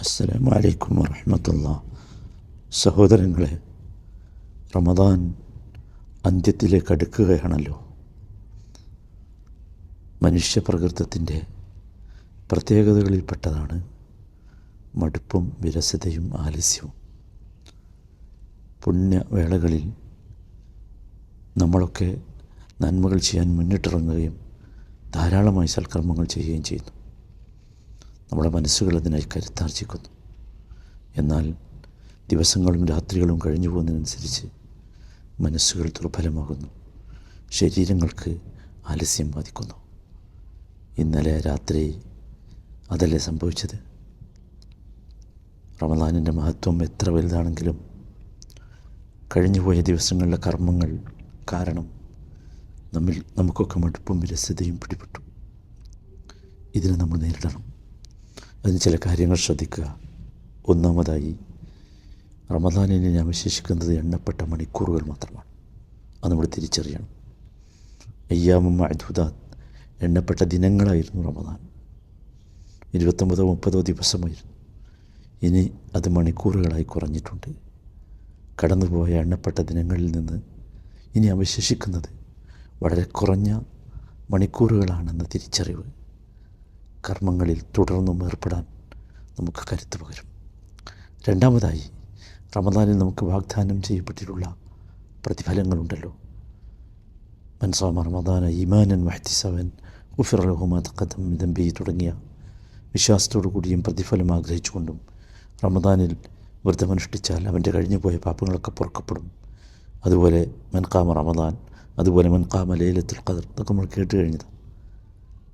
അസ്സലാമു അലൈക്കും വറഹ്മത്തുള്ളാഹി. സഹോദരങ്ങളെ, റമദാൻ അന്ത്യത്തിലേക്ക് അടുക്കുകയാണല്ലോ. മനുഷ്യപ്രകൃതത്തിൻ്റെ പ്രത്യേകതകളിൽപ്പെട്ടതാണ് മടുപ്പും വിരസതയും ആലസ്യവും. പുണ്യവേളകളിൽ നമ്മളൊക്കെ നന്മകൾ ചെയ്യാൻ മുന്നിട്ടിറങ്ങുകയും ധാരാളമായി സൽക്കർമ്മങ്ങൾ ചെയ്യുകയും ചെയ്യുന്നു. നമ്മുടെ മനസ്സുകൾ അതിനായി കരുത്താർജിക്കുന്നു. എന്നാൽ ദിവസങ്ങളും രാത്രികളും കഴിഞ്ഞു പോകുന്നതിനനുസരിച്ച് മനസ്സുകൾ ദുർബലമാകുന്നു, ശരീരങ്ങൾക്ക് ആലസ്യം ബാധിക്കുന്നു. ഇന്നലെ രാത്രി അതല്ലേ സംഭവിച്ചത്? റമദാനിൻ്റെ മഹത്വം എത്ര വലുതാണെങ്കിലും കഴിഞ്ഞുപോയ ദിവസങ്ങളിലെ കർമ്മങ്ങൾ കാരണം നമുക്കൊക്കെ മടുപ്പും വിരസതയും പിടിപെട്ടു. ഇതിനെ നമ്മൾ നേരിടണം. അതിന് ചില കാര്യങ്ങൾ ശ്രദ്ധിക്കുക. ഒന്നാമതായി, റമദാനിനെ അവശേഷിക്കുന്നത് എണ്ണപ്പെട്ട മണിക്കൂറുകൾ മാത്രമാണ്. അത് നമ്മൾ തിരിച്ചറിയണം. അയ്യാമും മഅ്ദൂദാത്ത്, എണ്ണപ്പെട്ട ദിനങ്ങളായിരുന്നു റമദാൻ. 29-30 ദിവസമായിരുന്നു. ഇനി അത് മണിക്കൂറുകളായി കുറഞ്ഞിട്ടുണ്ട്. കടന്നുപോയ എണ്ണപ്പെട്ട ദിനങ്ങളിൽ നിന്ന് ഇനി അവശേഷിക്കുന്നത് വളരെ കുറഞ്ഞ മണിക്കൂറുകളാണെന്ന തിരിച്ചറിവ് കർമ്മങ്ങളിൽ തുടർന്നും ഏർപ്പെടാൻ നമുക്ക് കരുത്ത് പകരും. രണ്ടാമതായി, റമദാനിൽ നമുക്ക് വാഗ്ദാനം ചെയ്യപ്പെട്ടിട്ടുള്ള പ്രതിഫലങ്ങളുണ്ടല്ലോ. മൻ സാമ റമദാന ഈമാനൻ വഹ്തിസാബൻ ഗുഫിറ ലഹു മാ തഖദ്ദമ മിൻ ദംബിഹി തുടങ്ങിയ വിശ്വാസത്തോടു കൂടിയും പ്രതിഫലം ആഗ്രഹിച്ചുകൊണ്ടും റമദാനിൽ വ്രതമനുഷ്ഠിച്ചാൽ അവൻ്റെ കഴിഞ്ഞുപോയ പാപങ്ങളൊക്കെ പൊറുക്കപ്പെടും. അതുപോലെ മൻ ഖാമ റമദാൻ, അതുപോലെ മൻ ഖാമ ലൈലത്തുൽ ഖദ്ർ, ഇതൊക്കെ നമ്മൾ കേട്ട് കഴിഞ്ഞതാണ്.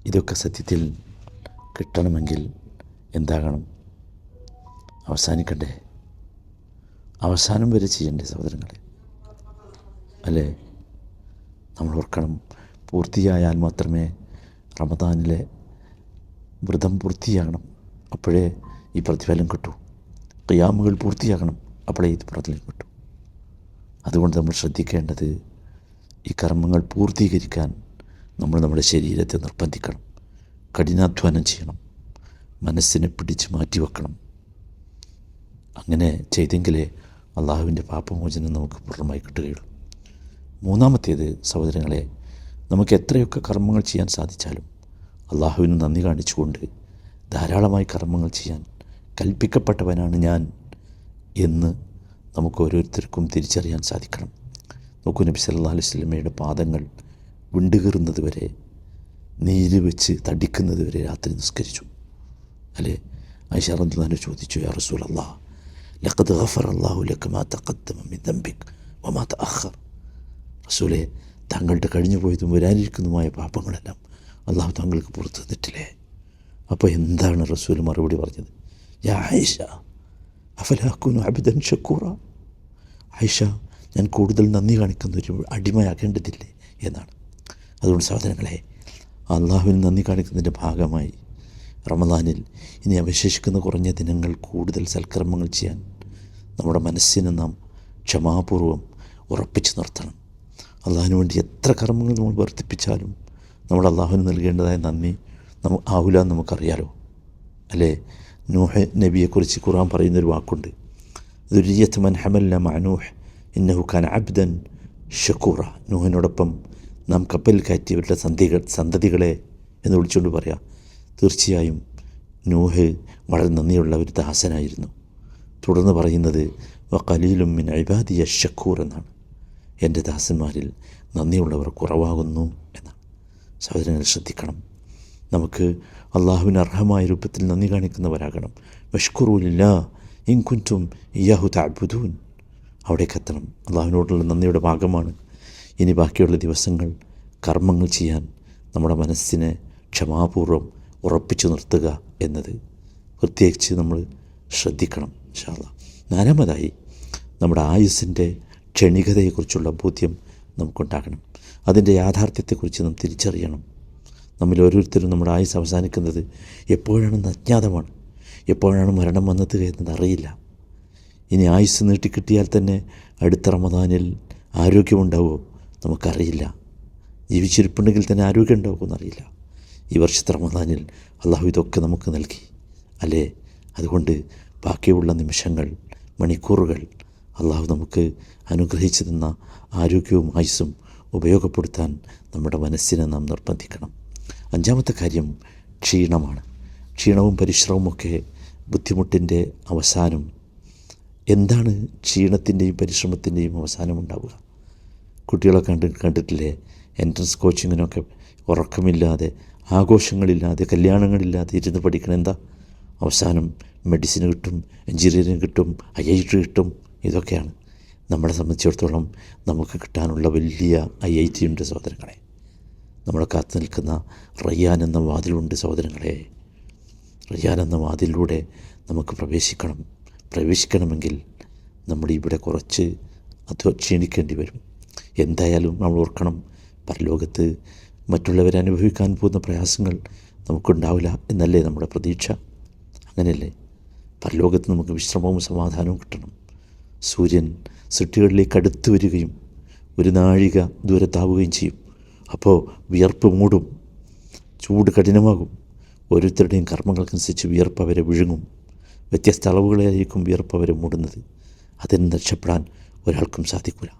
ഇതൊക്കെ സത്യത്തിൽ കിട്ടണമെങ്കിൽ എന്താകണം? അവസാനിക്കണ്ടേ? അവസാനം വരെ ചെയ്യണ്ടേ സഹോദരങ്ങളെ? അല്ലേ? നമ്മൾ ഓർക്കണം, പൂർത്തിയായാൽ മാത്രമേ റമദാനിലെ വ്രതം പൂർത്തിയാകണം, അപ്പോഴേ ഈ പ്രതിഫലം കിട്ടൂ. ഖിയാമുകൾ പൂർത്തിയാകണം, അപ്പോഴേ ഇത് പ്രതിഫലം കിട്ടൂ. അതുകൊണ്ട് നമ്മൾ ശ്രദ്ധിക്കേണ്ടത്, ഈ കർമ്മങ്ങൾ പൂർത്തീകരിക്കാൻ നമ്മൾ നമ്മുടെ ശരീരത്തെ നിർബന്ധിക്കണം, കഠിനാധ്വാനം ചെയ്യണം, മനസ്സിനെ പിടിച്ച് മാറ്റിവെക്കണം. അങ്ങനെ ചെയ്തെങ്കിലേ അള്ളാഹുവിൻ്റെ പാപമോചനം നമുക്ക് പൂർണ്ണമായി കിട്ടുകയുള്ളൂ. മൂന്നാമത്തേത് സഹോദരങ്ങളെ, നമുക്ക് എത്രയൊക്കെ കർമ്മങ്ങൾ ചെയ്യാൻ സാധിച്ചാലും അള്ളാഹുവിന് നന്ദി കാണിച്ചുകൊണ്ട് ധാരാളമായി കർമ്മങ്ങൾ ചെയ്യാൻ കൽപ്പിക്കപ്പെട്ടവനാണ് ഞാൻ എന്ന് നമുക്ക് ഓരോരുത്തർക്കും തിരിച്ചറിയാൻ സാധിക്കണം. നോക്കൂ, നബി സല്ലല്ലാഹു അലൈഹി വസല്ലമയുടെ പാദങ്ങൾ വിണ്ടുകീറുന്നത് വരെ, നീര് വെച്ച് തടിക്കുന്നത് വരെ രാത്രി നിസ്കരിച്ചു. അല്ലേ? ആയിഷ റളിയല്ലാഹു അൻഹ ചോദിച്ചു, യാ റസൂലല്ലാഹ്, ലഖദ് ഗഫറ അല്ലാഹു ലക മാ തഖദ്ദമ മിൻ ദംബിക് വമാ തഅഖർ. റസൂലേ, താങ്കളുടെ കഴിഞ്ഞുപോയതും വരാനിരിക്കുന്നതുമായ പാപങ്ങളെല്ലാം അള്ളാഹു താങ്കൾക്ക് പുറത്തു തന്നിട്ടില്ലേ? അപ്പോൾ എന്താണ് റസൂൽ മറുപടി പറഞ്ഞത്? യാ ആയിഷ, അഫലാ അകൂനു അബ്ദൻ ശക്കൂറ. ആയിഷ, ഞാൻ കൂടുതൽ നന്ദി കാണിക്കുന്ന ഒരു അടിമയാകേണ്ടതില്ലേ എന്നാണ്. അതുകൊണ്ട് സഹോദരങ്ങളെ, അള്ളാഹുവിന് നന്ദി കാണിക്കുന്നതിൻ്റെ ഭാഗമായി റമദാനിൽ ഇനി അവശേഷിക്കുന്ന കുറഞ്ഞ ദിനങ്ങൾ കൂടുതൽ സൽക്കർമ്മങ്ങൾ ചെയ്യാൻ നമ്മുടെ മനസ്സിനെ നാം ക്ഷമാപൂർവം ഉറപ്പിച്ച് നിർത്തണം. അള്ളാഹുവിന് വേണ്ടി എത്ര കർമ്മങ്ങൾ നമ്മൾ വർദ്ധിപ്പിച്ചാലും നമ്മൾ അള്ളാഹുവിന് നൽകേണ്ടതായ നന്ദി ആവില്ല എന്ന് നമുക്കറിയാലോ. അല്ലേ? നൂഹ് നബിയെക്കുറിച്ച് ഖുർആൻ പറയുന്നൊരു വാക്കുണ്ട്, ദുരിയത്ത് മൻ ഹമൽന മഅ നൂഹ് ഇന്നഹു കാന അബ്ദൻ ഷക്കൂറ. നൂഹിനോടൊപ്പം നാം കപ്പലിൽ കയറ്റിയവരുടെ സന്തതികളെ എന്ന് വിളിച്ചുകൊണ്ട് പറയാം, തീർച്ചയായും നൂഹ് വളരെ നന്ദിയുള്ള ഒരു ദാസനായിരുന്നു. തുടർന്ന് പറയുന്നത് വഖലീലും മിൻ ഇബാദിയ ഷക്കൂർ എന്നാണ്. എൻ്റെ ദാസന്മാരിൽ നന്ദിയുള്ളവർ കുറവാകുന്നു എന്നാണ്. സഹോദരങ്ങൾ ശ്രദ്ധിക്കണം, നമുക്ക് അള്ളാഹുവിന് അർഹമായ രൂപത്തിൽ നന്ദി കാണിക്കുന്നവരാകണം. വഷ്കുറൂ ലില്ലാഹ് ഇൻ കുൻതും ഇയ്യാഹു തഅബ്ദൂൻ. അവിടേക്ക് എത്തണം. അള്ളാഹുവിനോടുള്ള നന്ദിയുടെ ഭാഗമാണ് ഇനി ബാക്കിയുള്ള ദിവസങ്ങൾ കർമ്മങ്ങൾ ചെയ്യാൻ നമ്മുടെ മനസ്സിനെ ക്ഷമാപൂർവം ഉറപ്പിച്ചു നിർത്തുക എന്നത് പ്രത്യേകിച്ച് നമ്മൾ ശ്രദ്ധിക്കണം ഇൻഷാ അല്ലാഹ്. നാലാമതായി, നമ്മുടെ ആയുസ്സിൻ്റെ ക്ഷണികതയെക്കുറിച്ചുള്ള ബോധ്യം നമുക്കുണ്ടാകണം. അതിൻ്റെ യാഥാർത്ഥ്യത്തെക്കുറിച്ച് നാം തിരിച്ചറിയണം. നമ്മിൽ ഓരോരുത്തരും നമ്മുടെ ആയുസ് അവസാനിക്കുന്നത് എപ്പോഴാണെന്ന് അജ്ഞാതമാണ്. എപ്പോഴാണ് മരണം വന്നത് എന്നത് അറിയില്ല. ഇനി ആയുസ് നീട്ടിക്കിട്ടിയാൽ തന്നെ അടുത്ത റമദാനിൽ ആരോഗ്യമുണ്ടാവുമോ നമുക്കറിയില്ല. ജീവിച്ചിരിപ്പുണ്ടെങ്കിൽ തന്നെ ആരോഗ്യം ഉണ്ടാവുമെന്നറിയില്ല. ഈ വർഷത്തെ റമദാനിൽ അള്ളാഹു ഇതൊക്കെ നമുക്ക് നൽകി. അല്ലേ? അതുകൊണ്ട് ബാക്കിയുള്ള നിമിഷങ്ങൾ, മണിക്കൂറുകൾ അള്ളാഹു നമുക്ക് അനുഗ്രഹിച്ചു തന്ന ആരോഗ്യവും ആയുസ്സും ഉപയോഗപ്പെടുത്താൻ നമ്മുടെ മനസ്സിനെ നാം നിർബന്ധിക്കണം. 5-ാമത്തെ കാര്യം ക്ഷീണമാണ്. ക്ഷീണവും പരിശ്രമവുമൊക്കെ ബുദ്ധിമുട്ടിൻ്റെ അവസാനം. എന്താണ് ക്ഷീണത്തിൻ്റെയും പരിശ്രമത്തിൻ്റെയും അവസാനം ഉണ്ടാവുക? കുട്ടികളൊക്കെ കണ്ടിട്ടില്ലേ? എൻട്രൻസ് കോച്ചിങ്ങിനൊക്കെ ഉറക്കമില്ലാതെ, ആഘോഷങ്ങളില്ലാതെ, കല്യാണങ്ങളില്ലാതെ ഇരുന്ന് പഠിക്കണം. എന്താ അവസാനം? മെഡിസിൻ കിട്ടും, എഞ്ചിനീയറിംഗ് കിട്ടും, IIT കിട്ടും. ഇതൊക്കെയാണ് നമ്മളെ സംബന്ധിച്ചിടത്തോളം നമുക്ക് കിട്ടാനുള്ള വലിയ IIT ഉണ്ട് സഹോദരങ്ങളെ. നമ്മളെ കാത്തു നിൽക്കുന്ന റയ്യാൻ എന്ന വാതിലുണ്ട് സഹോദരങ്ങളെ. റയ്യാൻ എന്ന വാതിലൂടെ നമുക്ക് പ്രവേശിക്കണമെങ്കിൽ നമ്മൾ ഇവിടെ കുറച്ച് ക്ഷീണിക്കേണ്ടി വരും. എന്തായാലും നമ്മൾ ഓർക്കണം, പരലോകത്ത് മറ്റുള്ളവരെ അനുഭവിക്കാൻ പോകുന്ന പ്രയാസങ്ങൾ നമുക്കുണ്ടാവില്ല എന്നല്ലേ നമ്മുടെ പ്രതീക്ഷ? അങ്ങനെയല്ലേ? പരലോകത്ത് നമുക്ക് വിശ്രമവും സമാധാനവും കിട്ടണം. സൂര്യൻ സൃഷ്ടികളിലേക്ക് അടുത്ത് വരികയും ഒരു നാഴിക ദൂരത്താവുകയും ചെയ്യും. അപ്പോൾ വിയർപ്പ് മൂടും, ചൂട് കഠിനമാകും. ഓരോരുത്തരുടെയും കർമ്മങ്ങൾക്കനുസരിച്ച് വിയർപ്പ് അവരെ വിഴുങ്ങും. വ്യത്യസ്ത അളവുകളായിരിക്കും വിയർപ്പ് അവരെ മൂടുന്നത്. അതിൽ നിന്ന് രക്ഷപ്പെടാൻ ഒരാൾക്കും സാധിക്കില്ല.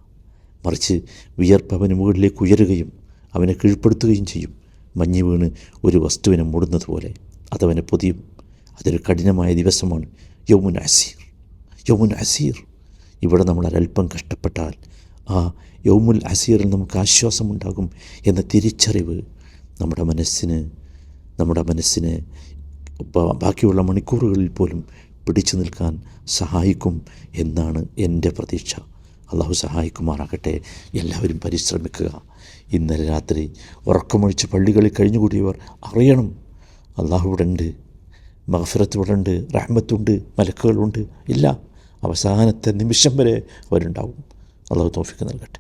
മറിച്ച് വിയർപ്പ് അവന് മുകളിലേക്ക് ഉയരുകയും അവനെ കീഴ്പ്പെടുത്തുകയും ചെയ്യും. മഞ്ഞ് വീണ് ഒരു വസ്തുവിനെ മൂടുന്നത് പോലെ അതവനെ പൊതിയും. അതൊരു കഠിനമായ ദിവസമാണ്. യൗമുൻ അസീർ. ഇവിടെ നമ്മൾ ഒരൽപ്പം കഷ്ടപ്പെട്ടാൽ ആ യൗമുൽ അസീറിൽ നമുക്ക് ആശ്വാസമുണ്ടാകും എന്ന തിരിച്ചറിവ് നമ്മുടെ മനസ്സിനെ ബാക്കിയുള്ള മണിക്കൂറുകളിൽ പോലും പിടിച്ചു നിൽക്കാൻ സഹായിക്കും എന്നാണ് എൻ്റെ പ്രതീക്ഷ. അള്ളാഹു സഹായിക്കുമാറാകട്ടെ. എല്ലാവരും പരിശ്രമിക്കുക. ഇന്നലെ രാത്രി ഉറക്കമൊഴിച്ച് പള്ളികളിൽ കഴിഞ്ഞുകൂടിയവർ അറിയണം, അള്ളാഹു ഇവിടെ ഉണ്ട്, മഗ്ഫിറത്ത് ഇവിടെ ഉണ്ട്, റഹ്മത്തുണ്ട്, മലക്കുകളുണ്ട്. ഇല്ല, അവസാനത്തെ നിമിഷം വരെ അവരുണ്ടാവും. അള്ളാഹു തൗഫീഖ് നൽകട്ടെ.